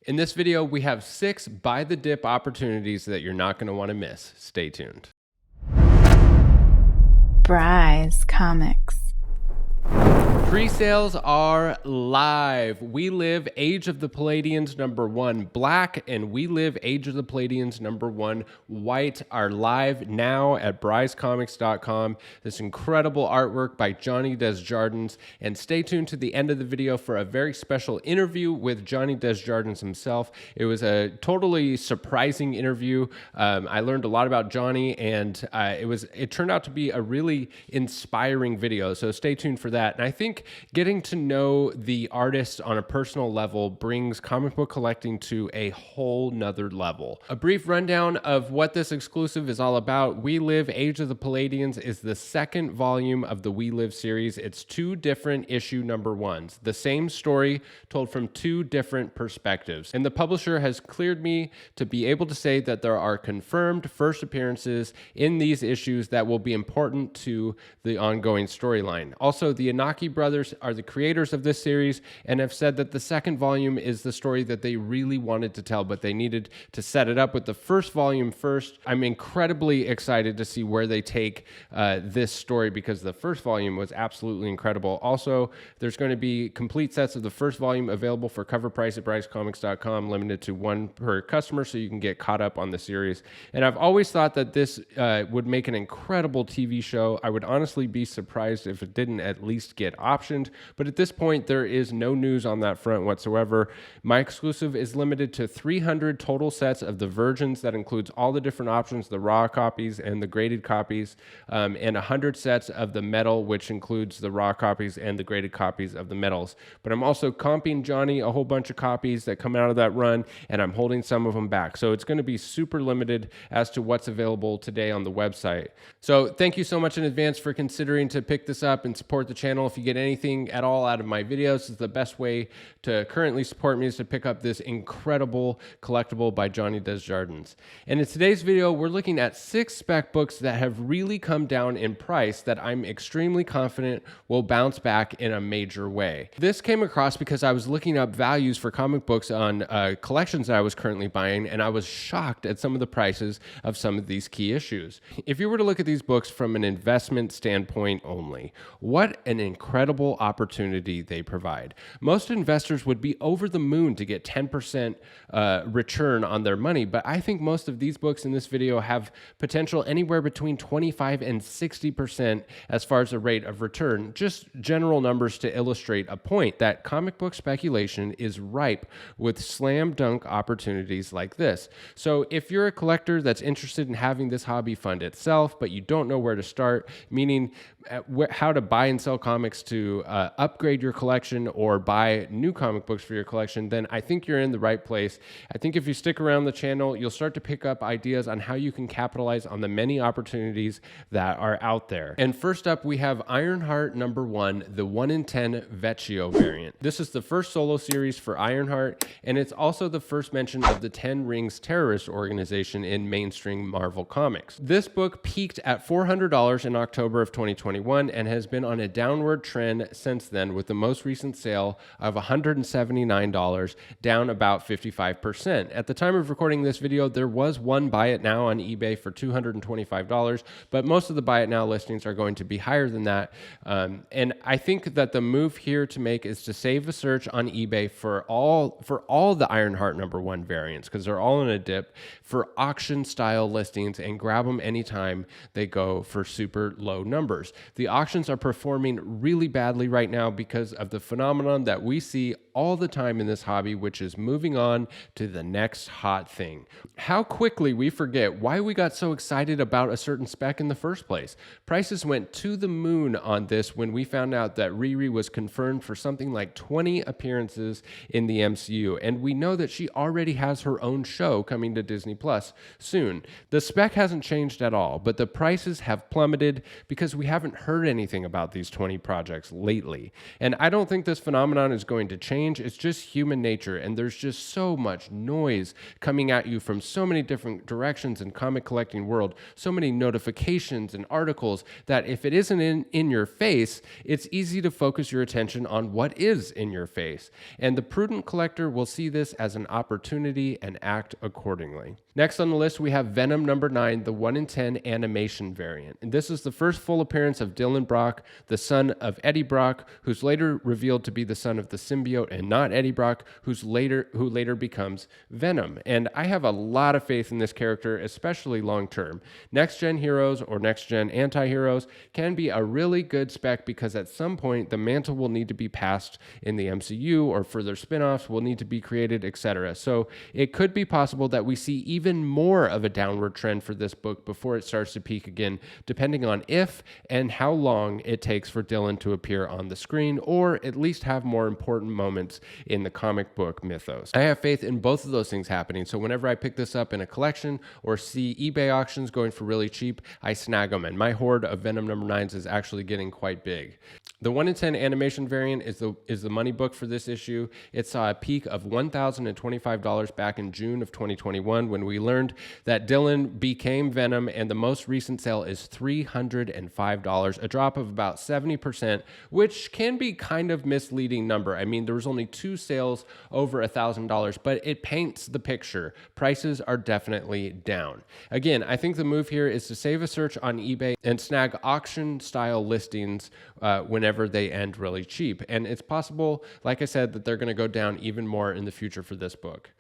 In this video, we have 6 buy the dip opportunities that you're not going to want to miss. Stay tuned. Bry's Comics. Pre-sales are live. We Live Age of the Palladians #1 Black and We Live Age of the Palladians #1 White are live now at bryscomics.com. This incredible artwork by Johnny Desjardins. And stay tuned to the end of the video for a very special interview with Johnny Desjardins himself. It was a totally surprising interview. I learned a lot about Johnny, and it turned out to be a really inspiring video. So stay tuned for that. And I think getting to know the artist on a personal level brings comic book collecting to a whole nother level. A brief rundown of what this exclusive is all about. We Live Age of the Palladians is the second volume of the We Live series. It's 2 different issue #1s, the same story told from 2 different perspectives. And the publisher has cleared me to be able to say that there are confirmed first appearances in these issues that will be important to the ongoing storyline. Also, the Inaki brothers are the creators of this series and have said that the second volume is the story that they really wanted to tell, but they needed to set it up with the first volume first. I'm incredibly excited to see where they take this story, because the first volume was absolutely incredible. Also, there's going to be complete sets of the first volume available for cover price at bryscomics.com, limited to 1 per customer, so you can get caught up on the series. And I've always thought that this would make an incredible TV show. I would honestly be surprised if it didn't at least get optioned, but at this point there is no news on that front whatsoever. My exclusive is limited to 300 total sets of the Virgins. That includes all the different options, the raw copies and the graded copies, and 100 sets of the metal, which includes the raw copies and the graded copies of the metals. But I'm also comping Johnny a whole bunch of copies that come out of that run, and I'm holding some of them back. So it's going to be super limited as to what's available today on the website. So thank you so much in advance for considering to pick this up and support the channel. If you get anything at all out of my videos, is the best way to currently support me is to pick up this incredible collectible by Johnny Desjardins. And in today's video, we're looking at 6 spec books that have really come down in price that I'm extremely confident will bounce back in a major way. This came across because I was looking up values for comic books on collections that I was currently buying, and I was shocked at some of the prices of some of these key issues. If you were to look at these books from an investment standpoint only, what an incredible opportunity they provide. Most investors would be over the moon to get 10% return on their money, but I think most of these books in this video have potential anywhere between 25 and 60% as far as the rate of return. Just general numbers to illustrate a point that comic book speculation is ripe with slam dunk opportunities like this. So if you're a collector that's interested in having this hobby fund itself, but you don't know where to start, meaning how to buy and sell comics to upgrade your collection or buy new comic books for your collection, then I think you're in the right place. I think if you stick around the channel, you'll start to pick up ideas on how you can capitalize on the many opportunities that are out there. And first up, we have Ironheart #1, the 1 in 10 Vecchio variant. This is the first solo series for Ironheart, and it's also the first mention of the 10 Rings terrorist organization in mainstream Marvel Comics. This book peaked at $400 in October of 2021 and has been on a downward trend since then, with the most recent sale of $179, down about 55%. At the time of recording this video, there was one buy it now on eBay for $225, but most of the buy it now listings are going to be higher than that. And I think that the move here to make is to save a search on eBay for all the Ironheart #1 variants, because they're all in a dip, for auction style listings, and grab them anytime they go for super low numbers. The auctions are performing really badly right now because of the phenomenon that we see all the time in this hobby, which is moving on to the next hot thing. How quickly we forget why we got so excited about a certain spec in the first place. Prices went to the moon on this when we found out that Riri was confirmed for something like 20 appearances in the MCU, and we know that she already has her own show coming to Disney Plus soon. The spec hasn't changed at all, but the prices have plummeted because we haven't heard anything about these 20 projects lately. And I don't think this phenomenon is going to change change. It's just human nature, and there's just so much noise coming at you from so many different directions in comic collecting world, so many notifications and articles that if it isn't in your face, it's easy to focus your attention on what is in your face. And the prudent collector will see this as an opportunity and act accordingly. Next on the list, we have Venom number 9, the 1 in 10 animation variant. And this is the first full appearance of Dylan Brock, the son of Eddie Brock, who's later revealed to be the son of the symbiote and not Eddie Brock, who later becomes Venom. And I have a lot of faith in this character, especially long term. Next gen heroes or next gen anti-heroes can be a really good spec because at some point the mantle will need to be passed in the MCU or further spin-offs will need to be created, etc. So it could be possible that we see even more of a downward trend for this book before it starts to peak again, depending on if and how long it takes for Dylan to appear on the screen or at least have more important moments in the comic book mythos. I have faith in both of those things happening, so whenever I pick this up in a collection or see eBay auctions going for really cheap, I snag them, and my hoard of Venom number 9s is actually getting quite big. The 1 in 10 animation variant is the money book for this issue. It saw a peak of $1,025 back in June of 2021 when we learned that Dylan became Venom, and the most recent sale is $305, a drop of about 70%, which can be kind of misleading number. I mean, there was only 2 sales over $1,000, but it paints the picture. Prices are definitely down. Again, I think the move here is to save a search on eBay and snag auction-style listings whenever they end really cheap. And it's possible, like I said, that they're going to go down even more in the future for this book.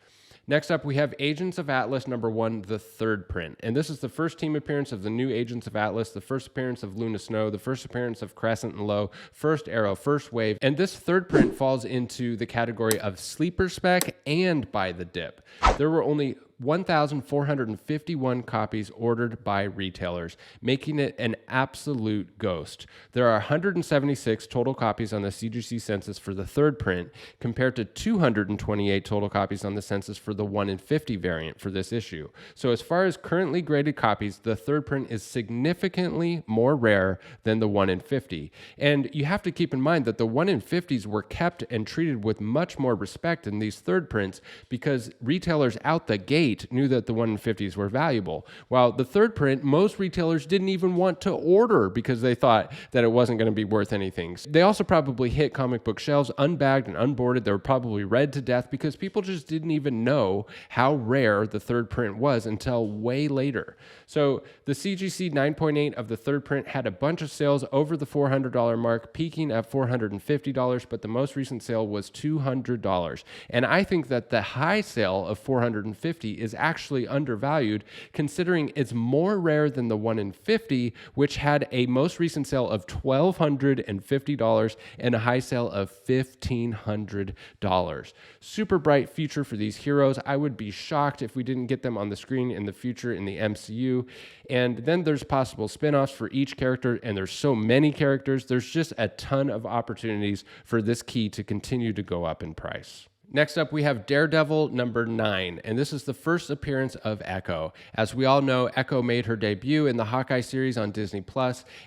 Next up, we have Agents of Atlas number 1, the 3rd print. And this is the first team appearance of the new Agents of Atlas, the first appearance of Luna Snow, the first appearance of Crescent and Low, first Arrow, first Wave. And this 3rd print falls into the category of sleeper spec and buy the dip. There were only 1,451 copies ordered by retailers, making it an absolute ghost. There are 176 total copies on the CGC census for the 3rd print, compared to 228 total copies on the census for the 1 in 50 variant for this issue. So as far as currently graded copies, the 3rd print is significantly more rare than the 1 in 50. And you have to keep in mind that the 1 in 50s were kept and treated with much more respect in these 3rd prints because retailers out the gate knew that the 1 in 50s were valuable. While the 3rd print, most retailers didn't even want to order because they thought that it wasn't going to be worth anything. They also probably hit comic book shelves unbagged and unboarded. They were probably read to death because people just didn't even know how rare the 3rd print was until way later. So the CGC 9.8 of the 3rd print had a bunch of sales over the $400 mark, peaking at $450, but the most recent sale was $200. And I think that the high sale of $450 is actually undervalued considering it's more rare than the 1 in 50, which had a most recent sale of $1,250 and a high sale of $1,500. Super bright future for these heroes. I would be shocked if we didn't get them on the screen in the future in the MCU. And then there's possible spin-offs for each character, and there's so many characters. There's just a ton of opportunities for this key to continue to go up in price. Next up, we have Daredevil number 9, and this is the first appearance of Echo. As we all know, Echo made her debut in the Hawkeye series on Disney+,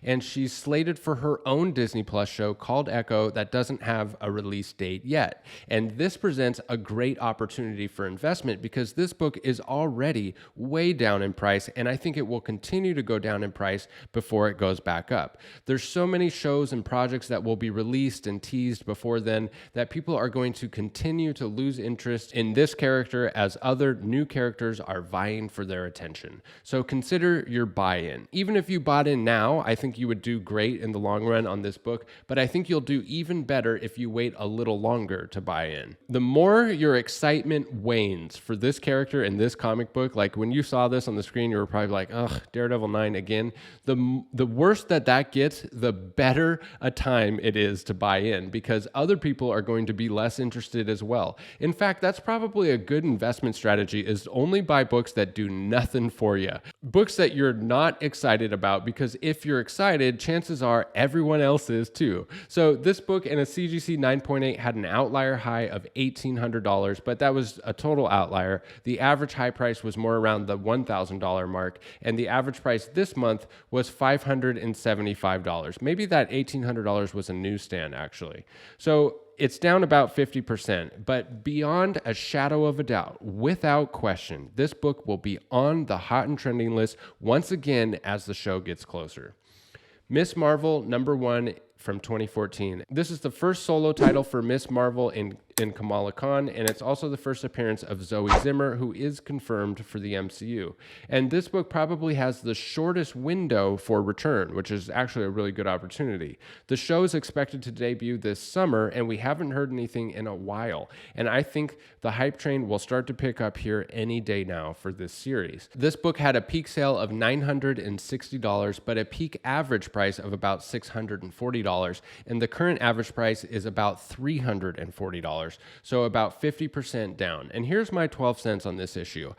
and she's slated for her own Disney+ show called Echo that doesn't have a release date yet. And this presents a great opportunity for investment because this book is already way down in price, and I think it will continue to go down in price before it goes back up. There's so many shows and projects that will be released and teased before then that people are going to continue to lose interest in this character as other new characters are vying for their attention. So consider your buy-in. Even if you bought in now, I think you would do great in the long run on this book, but I think you'll do even better if you wait a little longer to buy in. The more your excitement wanes for this character in this comic book, like when you saw this on the screen, you were probably like, ugh, Daredevil 9 again. The worse that gets, the better a time it is to buy in because other people are going to be less interested as well. In fact, that's probably a good investment strategy is only buy books that do nothing for you. Books that you're not excited about because if you're excited, chances are everyone else is too. So this book in a CGC 9.8 had an outlier high of $1,800, but that was a total outlier. The average high price was more around the $1,000 mark, and the average price this month was $575. Maybe that $1,800 was a newsstand actually. So it's down about 50%, but beyond a shadow of a doubt, without question, this book will be on the hot and trending list once again as the show gets closer. Miss Marvel, #1 from 2014. This is the first solo title for Miss Marvel in Kamala Khan, and it's also the first appearance of Zoe Zimmer, who is confirmed for the MCU. And this book probably has the shortest window for return, which is actually a really good opportunity. The show is expected to debut this summer, and we haven't heard anything in a while. And I think the hype train will start to pick up here any day now for this series. This book had a peak sale of $960, but a peak average price of about $640, and the current average price is about $340, so about 50% down. And here's my 12 cents on this issue.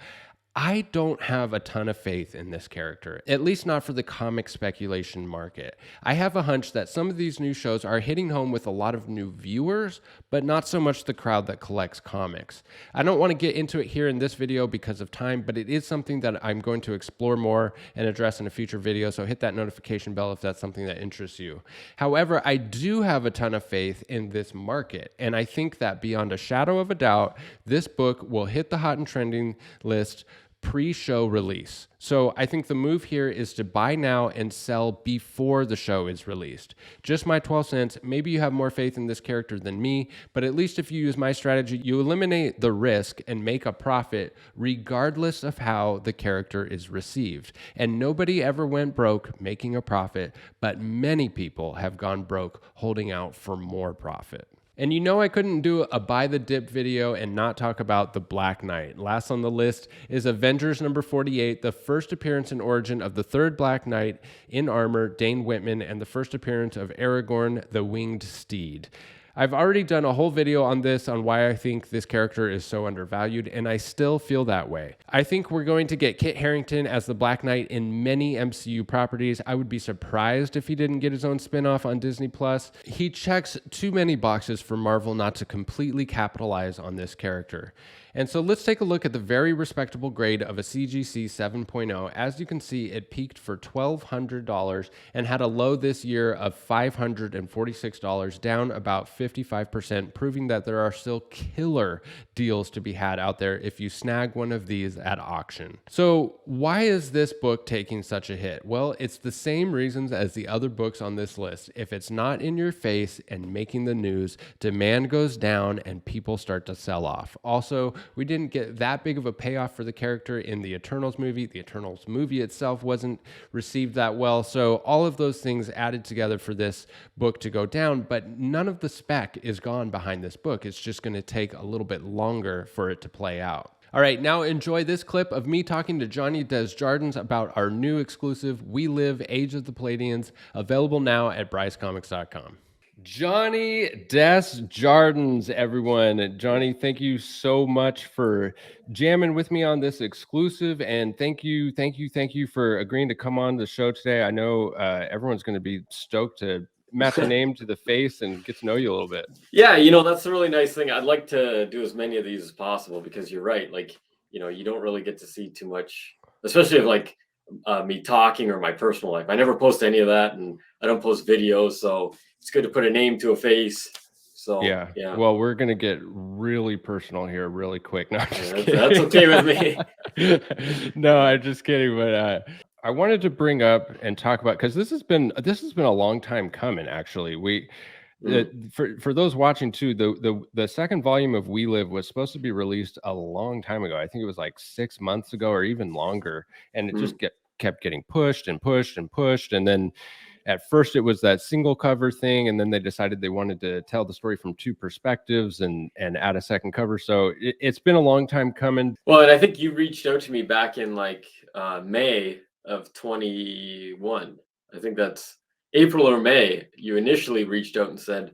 I don't have a ton of faith in this character, at least not for the comic speculation market. I have a hunch that some of these new shows are hitting home with a lot of new viewers, but not so much the crowd that collects comics. I don't want to get into it here in this video because of time, but it is something that I'm going to explore more and address in a future video, so hit that notification bell if that's something that interests you. However, I do have a ton of faith in this market, and I think that beyond a shadow of a doubt, this book will hit the hot and trending list pre-show release. So I think the move here is to buy now and sell before the show is released. Just my 12 cents. Maybe you have more faith in this character than me, but at least if you use my strategy, you eliminate the risk and make a profit regardless of how the character is received. And nobody ever went broke making a profit, but many people have gone broke holding out for more profit. And you know I couldn't do a buy the dip video and not talk about the Black Knight. Last on the list is Avengers #48, the first appearance and origin of the third Black Knight in armor, Dane Whitman, and the first appearance of Aragorn, the Winged Steed. I've already done a whole video on this, on why I think this character is so undervalued, and I still feel that way. I think we're going to get Kit Harington as the Black Knight in many MCU properties. I would be surprised if he didn't get his own spinoff on Disney+. He checks too many boxes for Marvel not to completely capitalize on this character. And so let's take a look at the very respectable grade of a CGC 7.0. As you can see, it peaked for $1,200 and had a low this year of $546, down about 55%, proving that there are still killer deals to be had out there if you snag one of these at auction. So why is this book taking such a hit? Well, it's the same reasons as the other books on this list. If it's not in your face and making the news, demand goes down and people start to sell off. Also, we didn't get that big of a payoff for the character in the Eternals movie. The Eternals movie itself wasn't received that well. So all of those things added together for this book to go down, but none of the spec is gone behind this book. It's just going to take a little bit longer for it to play out. All right, now enjoy this clip of me talking to Johnny Desjardins about our new exclusive, We Live Age of the Palladians, available now at brycecomics.com. Johnny Desjardins, everyone. Johnny, thank you so much for jamming with me on this exclusive, and thank you for agreeing to come on the show today. I know everyone's going to be stoked to match the name to the face and get to know you a little bit. Yeah, that's a really nice thing. I'd like to do as many of these as possible because you're right. Like, you don't really get to see too much, especially of like me talking or my personal life. I never post any of that, and I don't post videos, so it's good to put a name to a face. So yeah. Well, we're gonna get really personal here really quick. No, that's okay with me. No, I'm just kidding. But I wanted to bring up and talk about, because this has been a long time coming. Actually, for those watching too, the second volume of We Live was supposed to be released a long time ago. I think it was like 6 months ago or even longer, and it just kept getting pushed and pushed and pushed, and then. At first, it was that single cover thing, and then they decided they wanted to tell the story from two perspectives and add a second cover. So it's been a long time coming. Well, and I think you reached out to me back in like May of 21. I think that's April or May. You initially reached out and said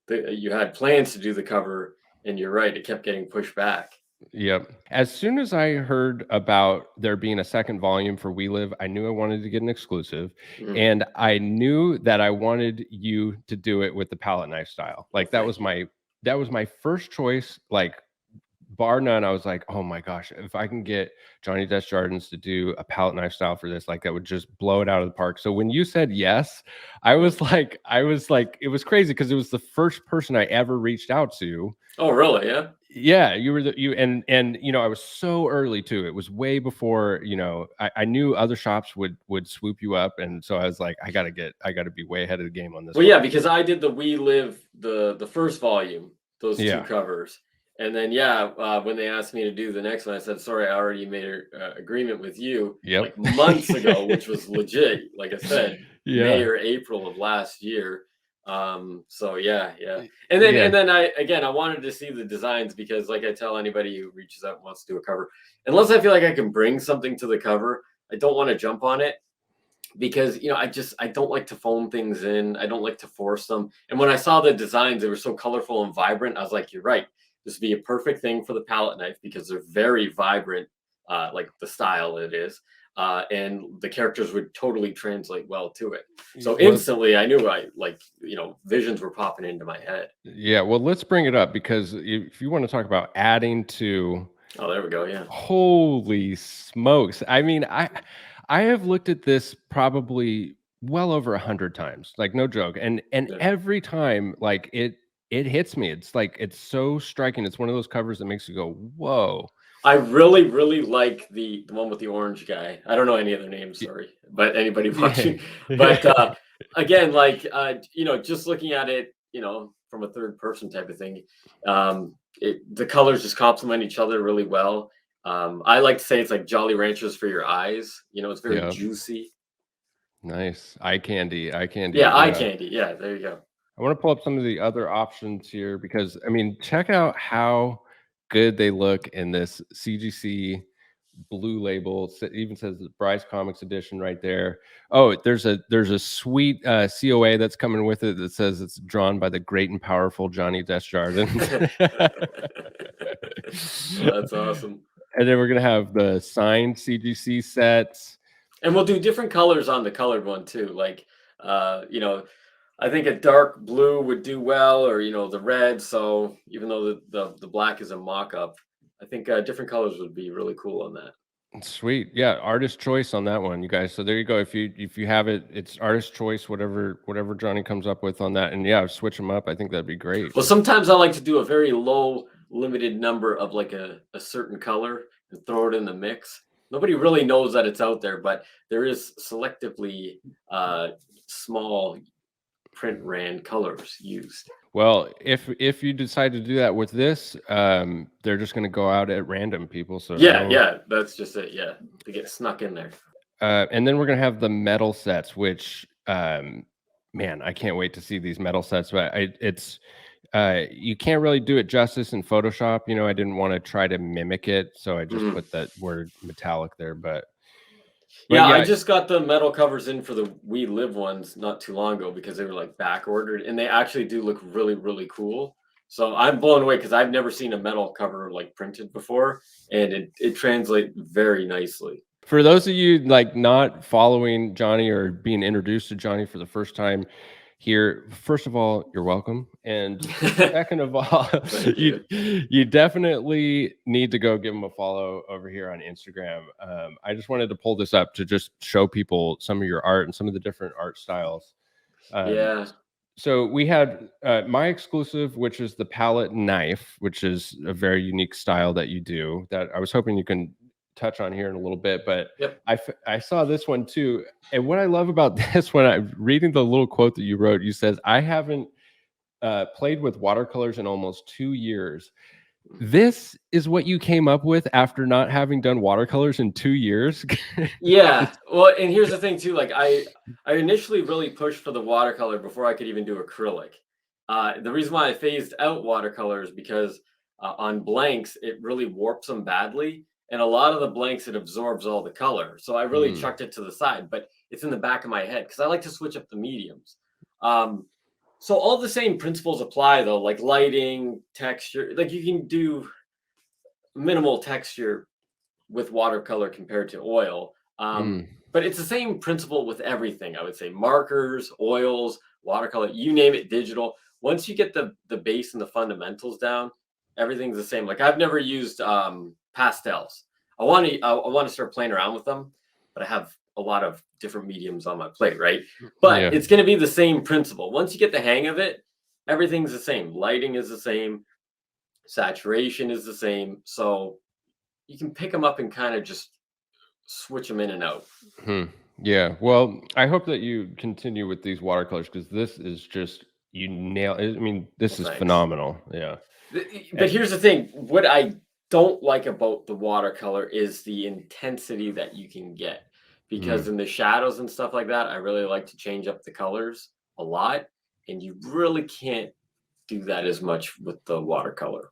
that you had plans to do the cover, and you're right, it kept getting pushed back. Yep. As soon as I heard about there being a second volume for We Live, I knew I wanted to get an exclusive, and I knew that I wanted you to do it with the palette knife style. Like that was my first choice, like bar none, I was like, oh my gosh, if I can get Johnny Desjardins to do a palette knife style for this, like that would just blow it out of the park. So when you said yes, I was like, it was crazy because it was the first person I ever reached out to. Oh, really? Yeah. Yeah, you were and you know, I was so early too. It was way before, you know, I knew other shops would swoop you up, and so I was like, I gotta be way ahead of the game on this Well, one. yeah, because I did the We Live the first volume, those two Yeah. covers, and then when they asked me to do the next one, I said, "Sorry, I already made an agreement with you Yep. like months ago," which was legit. Like I said, May Yeah. or April of last year. So yeah, Yeah. and then I wanted to see the designs because, like I tell anybody who reaches out and wants to do a cover, unless I feel like I can bring something to the cover, I don't want to jump on it because I don't like to phone things in. I don't like to force them. And when I saw the designs, they were so colorful and vibrant. I was like, you're right. This would be a perfect thing for the palette knife because they're very vibrant, like the style it is. And the characters would totally translate well to it. So Well, instantly I knew visions were popping into my head. yeah, well, let's bring it up because if you want to talk about adding to, Oh, there we go. Yeah. holy smokes. I mean, I have looked at this probably well over 100 times, like no joke. And Yeah. every time, like it hits me. It's like it's so striking. It's one of those covers that makes you go, whoa. I really, really like the one with the orange guy. I don't know any other names, sorry, but anybody Yeah. watching. But again, just looking at it, from a third person type of thing, the colors just complement each other really well. I like to say it's like Jolly Ranchers for your eyes. It's very Yeah. juicy. Nice. Eye candy. Eye candy. Yeah, eye Yeah. candy. Yeah, there you go. I want to pull up some of the other options here because I mean, check out how good they look in this CGC blue label. It even says the Bryce Comics edition right there. Oh, there's a sweet COA that's coming with it that says it's drawn by the great and powerful Johnny Desjardins. That's awesome. And then we're gonna have the signed CGC sets. And we'll do different colors on the colored one too. Like, I think a dark blue would do well, or the red. So even though the black is a mock-up, I think different colors would be really cool on that. Sweet. Yeah, artist choice on that one, you guys. So there you go. If you have it, it's artist choice, whatever Johnny comes up with on that. And yeah, switch them up. I think that'd be great. Well, sometimes I like to do a very low limited number of like a certain color and throw it in the mix. Nobody really knows that it's out there, but there is selectively small print rand colors used. Well, if you decide to do that with this, they're just going to go out at random, people. So Yeah, that's just it. Yeah, they get snuck in there. And then we're going to have the metal sets, which man, I can't wait to see these metal sets. But it's you can't really do it justice in Photoshop. I didn't want to try to mimic it, so I just put that word metallic there. But yeah, I just got the metal covers in for the We Live ones not too long ago because they were like back ordered, and they actually do look really, really cool. So I'm blown away because I've never seen a metal cover like printed before, and it translates very nicely. For those of you like not following Johnny or being introduced to Johnny for the first time here, first of all, you're welcome. And second of all, you definitely need to go give him a follow over here on Instagram. I just wanted to pull this up to just show people some of your art and some of the different art styles. Yeah. So we had my exclusive, which is the palette knife, which is a very unique style that you do that I was hoping you can touch on here in a little bit, but yep. I saw this one too. And what I love about this one, I'm reading the little quote that you wrote, you says, I haven't played with watercolors in almost 2 years. This is what you came up with after not having done watercolors in 2 years? Yeah. Well, and here's the thing too, like I initially really pushed for the watercolor before I could even do acrylic. The reason why I phased out watercolors because on blanks, it really warps them badly. And a lot of the blanks, it absorbs all the color. So I really chucked it to the side, but it's in the back of my head because I like to switch up the mediums. So all the same principles apply though, like lighting, texture, like you can do minimal texture with watercolor compared to oil. But it's the same principle with everything. I would say markers, oils, watercolor, you name it, digital. Once you get the base and the fundamentals down, Everything's the same. Like I've never used pastels. I want to start playing around with them, but I have a lot of different mediums on my plate, right? But Yeah. it's going to be the same principle. Once you get the hang of it, everything's the same. Lighting is the same, saturation is the same. So you can pick them up and kind of just switch them in and out. Yeah. Well, I hope that you continue with these watercolors because this is just you nail. I mean, this is Thanks. phenomenal. Yeah. But here's the thing: what I don't like about the watercolor is the intensity that you can get, because in the shadows and stuff like that, I really like to change up the colors a lot, and you really can't do that as much with the watercolor.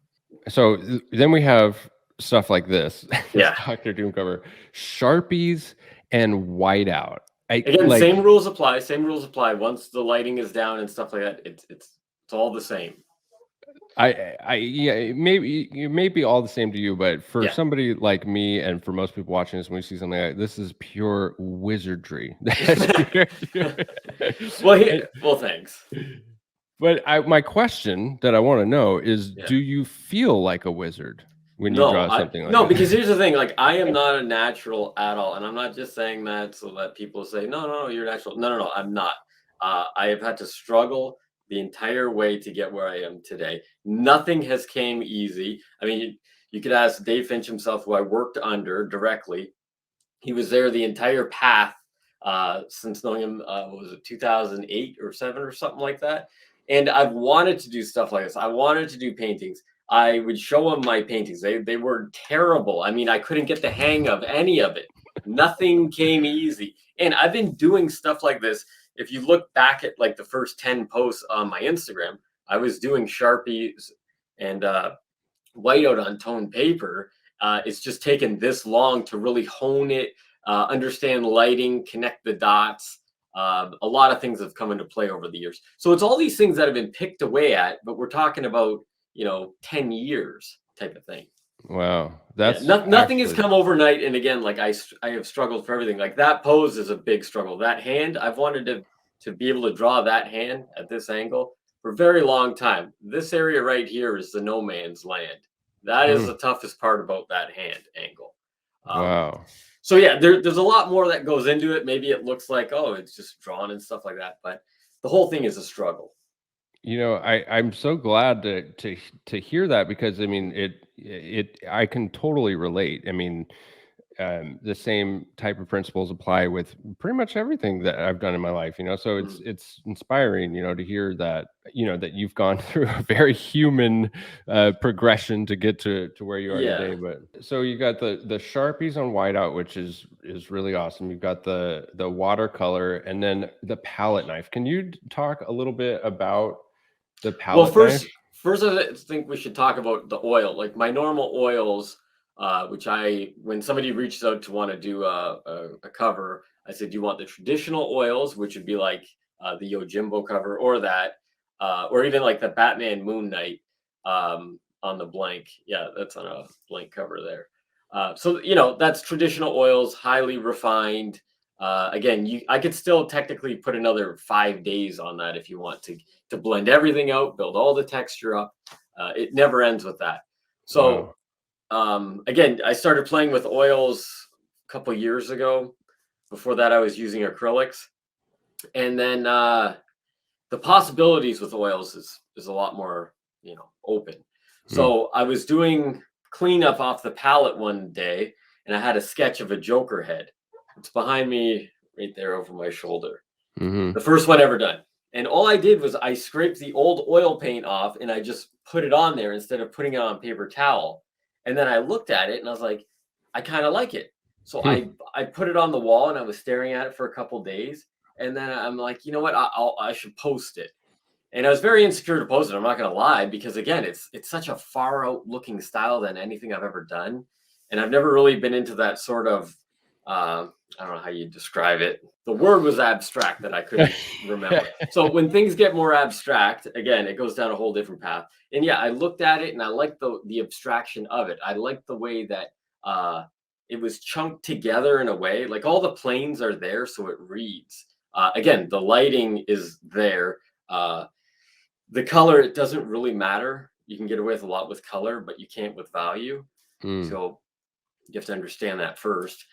So then we have stuff like this. Yeah. Dr. Doom cover, Sharpies and whiteout. Again, same rules apply. Same rules apply. Once the lighting is down and stuff like that, it's all the same. Yeah, it may be all the same to you, but for Yeah. somebody like me and for most people watching this, when we see something like this is pure wizardry. Well, thanks. But my question that I want to know is, Yeah. do you feel like a wizard when you No, draw something like no, that? because here's the thing: like I am not a natural at all, and I'm not just saying that so that people say, no, you're natural. No, I'm not. I have had to struggle the entire way to get where I am today. Nothing has came easy. I mean, you could ask Dave Finch himself, who I worked under directly. He was there the entire path since knowing him. What was it, 2008 or 7 or something like that? And I've wanted to do stuff like this. I wanted to do paintings. I would show him my paintings. They were terrible. I mean, I couldn't get the hang of any of it. Nothing came easy. And I've been doing stuff like this. If you look back at like the first 10 posts on my Instagram, I was doing Sharpies and whiteout on toned paper. It's just taken this long to really hone it, understand lighting, connect the dots. A lot of things have come into play over the years. So it's all these things that have been picked away at, but we're talking about, 10 years type of thing. Wow, that's nothing has come overnight. And again, like I have struggled for everything. Like that pose is a big struggle. That hand, I've wanted to be able to draw that hand at this angle for a very long time. This area right here is the no man's land. That is the toughest part about that hand angle. Wow. So yeah, there's a lot more that goes into it. Maybe it looks like, oh, it's just drawn and stuff like that, but the whole thing is a struggle. I'm so glad to hear that because I mean I can totally relate. I mean, the same type of principles apply with pretty much everything that I've done in my life, so it's inspiring, to hear that, that you've gone through a very human progression to get to where you are today. But so you got the Sharpies on whiteout, which is really awesome. You've got the watercolor and then the palette knife. Can you talk a little bit about the palette knife? First I think we should talk about the oil. Like my normal oils, which when somebody reaches out to want to do a cover, I said, do you want the traditional oils, which would be like the Yojimbo cover, or that, or even like the Batman Moon Knight on the blank. Yeah, that's on a blank cover there. So that's traditional oils, highly refined. Again, I could still technically put another 5 days on that if you want to blend everything out, build all the texture up. It never ends with that. So. Wow. Again, I started playing with oils a couple years ago. Before that, I was using acrylics, and then the possibilities with oils is a lot more, open. So I was doing cleanup off the palette one day, and I had a sketch of a Joker head. It's behind me right there over my shoulder. The first one ever done. And all I did was I scraped the old oil paint off, and I just put it on there instead of putting it on paper towel. And then I looked at it and I was like, I kind of like it. So I put it on the wall and I was staring at it for a couple days. And then I'm like, you know what? I should post it. And I was very insecure to post it. I'm not going to lie, because again, it's such a far out looking style than anything I've ever done. And I've never really been into that sort of, I don't know how you describe it. The word was abstract that I couldn't remember. So when things get more abstract, again, it goes down a whole different path. And yeah, I looked at it and I liked the abstraction of it. I liked the way that it was chunked together in a way, like all the planes are there, so it reads. Again, the lighting is there. The color, it doesn't really matter. you can get away with a lot with color, but you can't with value. So you have to understand that first.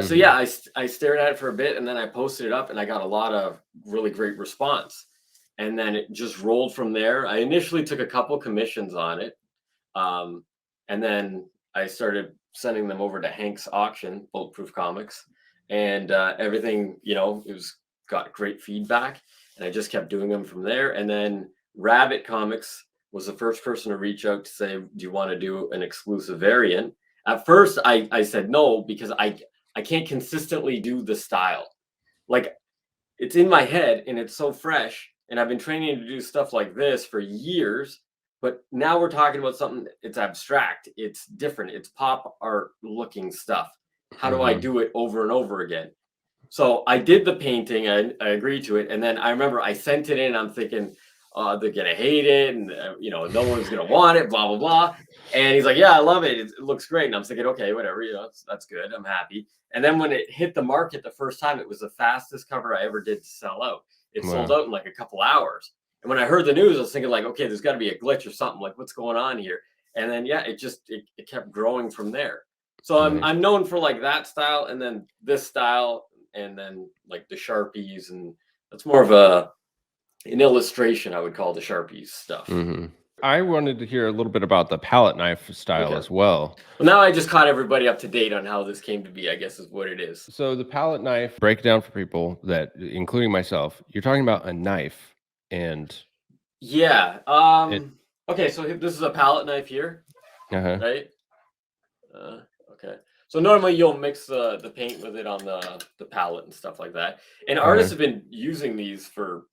So yeah, I stared at it for a bit, and then I posted it up, and I got a lot of really great response. And then it just rolled from there. I initially took a couple commissions on it, and then I started sending them over to Hank's auction, Bulletproof Comics, and everything, it was got great feedback, and I just kept doing them from there. And then Rabbit Comics was the first person to reach out to say, "Do you want to do an exclusive variant?" At first, I said no, because I can't consistently do the style. Like, it's in my head and it's so fresh, and I've been training to do stuff like this for years. But now we're talking about something, it's abstract, it's different, it's pop art looking stuff. How do I do it over and over again? So I did the painting, I agreed to it, and then I remember I sent it in. I'm thinking, they're gonna hate it, and no one's gonna want it, blah blah blah. And he's like, "Yeah, I love it. It looks great." And I'm thinking, okay, whatever, that's good. I'm happy. And then when it hit the market the first time, it was the fastest cover I ever did to sell out. It sold out in like a couple hours. And when I heard the news, I was thinking like, okay, there's got to be a glitch or something. Like, what's going on here? And then yeah, it kept growing from there. So I'm known for like that style, and then this style, and then like the Sharpies, and that's more of an illustration, I would call the Sharpies stuff. I wanted to hear a little bit about the palette knife style as well. Well, now I just caught everybody up to date on how this came to be, I guess is what it is. So the palette knife, break it down for people that, including myself, you're talking about a knife, and yeah. Okay, so this is a palette knife here, right? Okay. So normally you'll mix the paint with it on the palette and stuff like that. And artists have been using these for,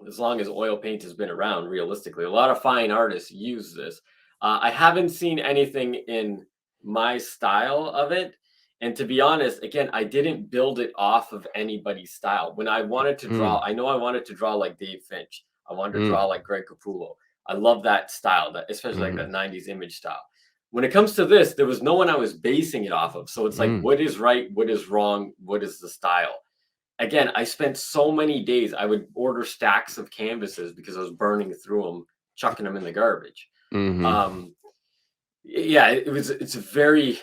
as long as oil paint has been around, realistically. A lot of fine artists use this. I haven't seen anything in my style of it. And to be honest, again, I didn't build it off of anybody's style. When I wanted to draw, I know I wanted to draw like Dave Finch. I wanted to draw like Greg Capullo. I love that style, especially like that 90s image style. When it comes to this, there was no one I was basing it off of. So it's like, what is right? What is wrong? What is the style? Again, I spent so many days. I would order stacks of canvases because I was burning through them, chucking them in the garbage. Yeah, it's a very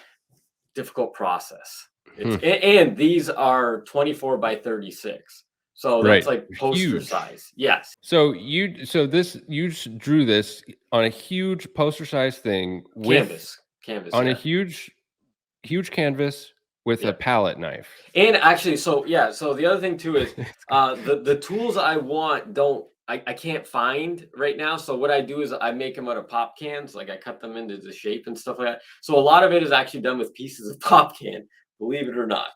difficult process. And these are 24 by 36. So that's like poster size. Yes. So you drew this on a huge poster size thing with canvas on a huge canvas with a palette knife. And actually, so the other thing too is the tools I want I can't find right now. So what I do is I make them out of pop cans. Like I cut them into the shape and stuff like that. So a lot of it is actually done with pieces of pop can, believe it or not.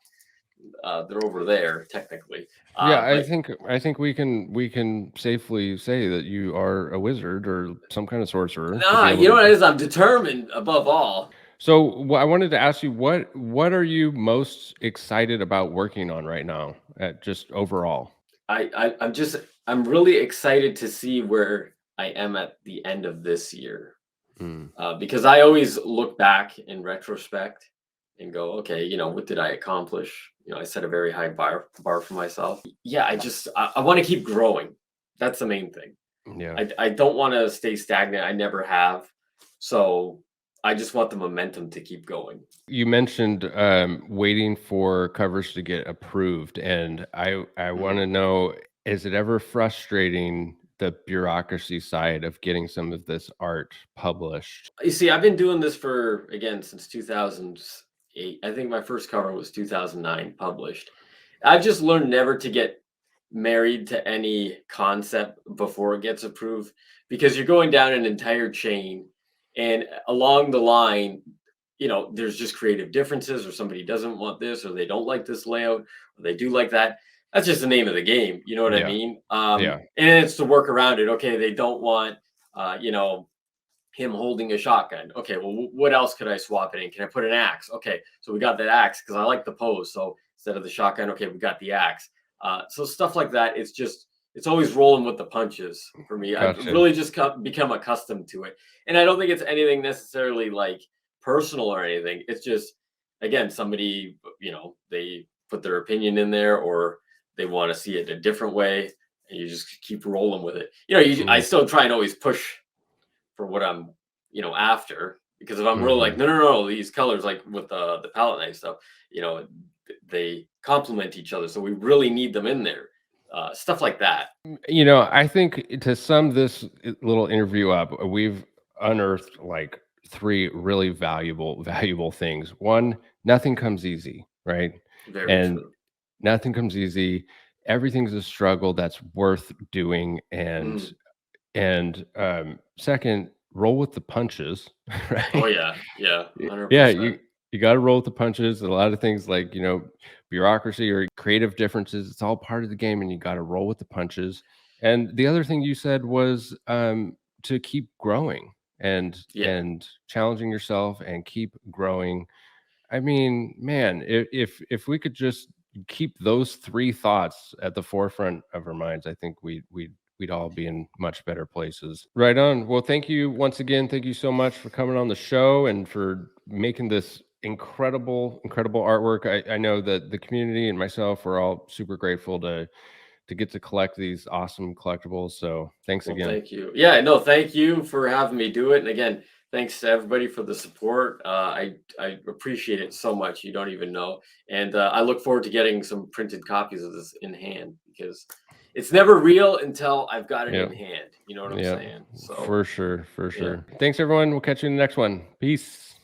They're over there technically. I think we can safely say that you are a wizard or some kind of sorcerer. Nah, you know what it is? I'm determined above all. So I wanted to ask you, what are you most excited about working on right now, just overall? I'm really excited to see where I am at the end of this year, because I always look back in retrospect and go, okay, what did I accomplish? I set a very high bar for myself. Yeah, I want to keep growing. That's the main thing. Yeah, I don't want to stay stagnant. I never have. So I just want the momentum to keep going. You mentioned waiting for covers to get approved, and I want to know, is it ever frustrating, the bureaucracy side of getting some of this art published? You see, I've been doing this since 2008. I think my first cover was 2009 published. I've just learned never to get married to any concept before it gets approved, because you're going down an entire chain, and along the line, there's just creative differences, or somebody doesn't want this, or they don't like this layout, or they do like that. That's just the name of the game. You know what I mean? And it's to work around it. Okay, they don't want, him holding a shotgun. Okay, well, what else could I swap it in? Can I put an axe? Okay, so we got that axe because I like the pose. So instead of the shotgun, okay, we got the axe. So stuff like that. It's always rolling with the punches for me. Gotcha. I've really just become accustomed to it. And I don't think it's anything necessarily like personal or anything. It's just, again, somebody, they put their opinion in there, or they want to see it a different way, and you just keep rolling with it. I still try and always push for what I'm, after. Because if I'm really like, no, these colors, like with the palette knife stuff, they complement each other. So we really need them in there. Stuff like that. I think to sum this little interview up, we've unearthed like 3 really valuable things. One, nothing comes easy, right? Very And true. nothing comes easy. Everything's a struggle that's worth doing. Mm. And second, roll with the punches, Oh right? yeah, yeah, Yeah, 100%. you got to roll with the punches. A lot of things like bureaucracy or creative differences. It's all part of the game, and you got to roll with the punches. And the other thing you said was to keep growing and Yeah. challenging yourself and keep growing. I mean, man, if we could just keep those 3 thoughts at the forefront of our minds, I think we'd all be in much better places. Right on. Well, thank you once again. Thank you so much for coming on the show and for making this incredible artwork. I know that the community and myself are all super grateful to get to collect these awesome collectibles. So thanks Well, again. thank you. Yeah, no, thank you for having me do it. And again, thanks to everybody for the support. I appreciate it so much. You don't even know. And I look forward to getting some printed copies of this in hand, because it's never real until I've got it Yeah. in hand. You know what I'm Yeah. saying? So For sure. For yeah. sure. Thanks everyone. We'll catch you in the next one. Peace.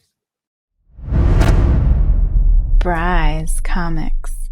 Bry's Comics.